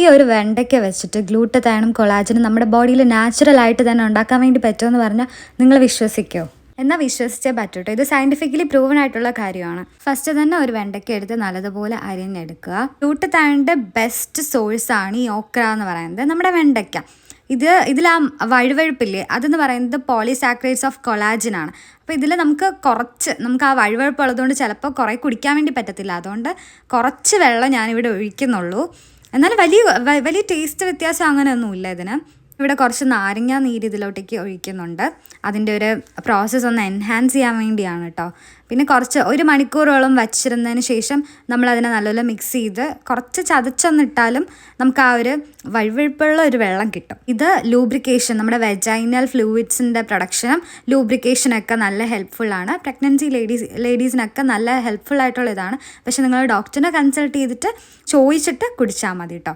ഈ ഒരു വെണ്ടയ്ക്ക വെച്ചിട്ട് ഗ്ലൂട്ടത്തയണും കൊളാജനും നമ്മുടെ ബോഡിയിൽ നാച്ചുറലായിട്ട് തന്നെ ഉണ്ടാക്കാൻ വേണ്ടി പറ്റുമെന്ന് പറഞ്ഞാൽ നിങ്ങൾ വിശ്വസിക്കുമോ? എന്നാൽ വിശ്വസിച്ചേ പറ്റൂട്ടോ. ഇത് സയൻറ്റിഫിക്കലി പ്രൂവൻ ആയിട്ടുള്ള കാര്യമാണ്. ഫസ്റ്റ് തന്നെ ഒരു വെണ്ടയ്ക്ക എടുത്ത് നല്ലതുപോലെ അരിഞ്ഞെടുക്കുക. ഗ്ലൂട്ടത്തയണിൻ്റെ ബെസ്റ്റ് സോഴ്സാണ് ഈ ഓക്ര എന്ന് പറയുന്നത്, നമ്മുടെ വെണ്ടയ്ക്ക. ഇതിൽ ആ വഴുവഴുപ്പില്ലേ, അതെന്ന് പറയുന്നത് പോളിസാക്രൈഡ്സ് ഓഫ് കൊളാജനാണ്. അപ്പോൾ ഇതിൽ നമുക്ക് ആ വഴുവഴുപ്പ് ഉള്ളതുകൊണ്ട് ചിലപ്പോൾ കുറേ കുടിക്കാൻ വേണ്ടി പറ്റത്തില്ല. അതുകൊണ്ട് കുറച്ച് വെള്ളം ഞാനിവിടെ ഒഴിക്കുന്നുള്ളൂ. എന്നാലും വലിയ ടേസ്റ്റ് വ്യത്യാസം അങ്ങനെയൊന്നുമില്ല ഇതിന്. ഇവിടെ കുറച്ച് നാരങ്ങ നീര് ഇതിലോട്ടേക്ക് ഒഴിക്കുന്നുണ്ട്. അതിൻ്റെ ഒരു പ്രോസസ്സ് ഒന്ന് എൻഹാൻസ് ചെയ്യാൻ വേണ്ടിയാണ് കേട്ടോ. പിന്നെ ഒരു മണിക്കൂറോളം വച്ചിരുന്നതിന് ശേഷം നമ്മളതിനെ നല്ലപോലെ മിക്സ് ചെയ്ത് കുറച്ച് ചതച്ചൊന്നിട്ടാലും നമുക്ക് ആ ഒരു വഴുവഴുപ്പുള്ള ഒരു വെള്ളം കിട്ടും. ഇത് ലൂബ്രിക്കേഷൻ, നമ്മുടെ വെജൈനൽ ഫ്ലൂയിഡ്സിൻ്റെ പ്രൊഡക്ഷനും ലൂബ്രിക്കേഷനൊക്കെ നല്ല ഹെൽപ്ഫുള്ളാണ്. പ്രഗ്നൻസി ലേഡീസിനൊക്കെ നല്ല ഹെൽപ്ഫുൾ ആയിട്ടുള്ള ഇതാണ്. പക്ഷേ നിങ്ങൾ ഡോക്ടറിനെ കൺസൾട്ട് ചെയ്തിട്ട് ചോദിച്ചിട്ട് കുടിച്ചാൽ മതി കേട്ടോ.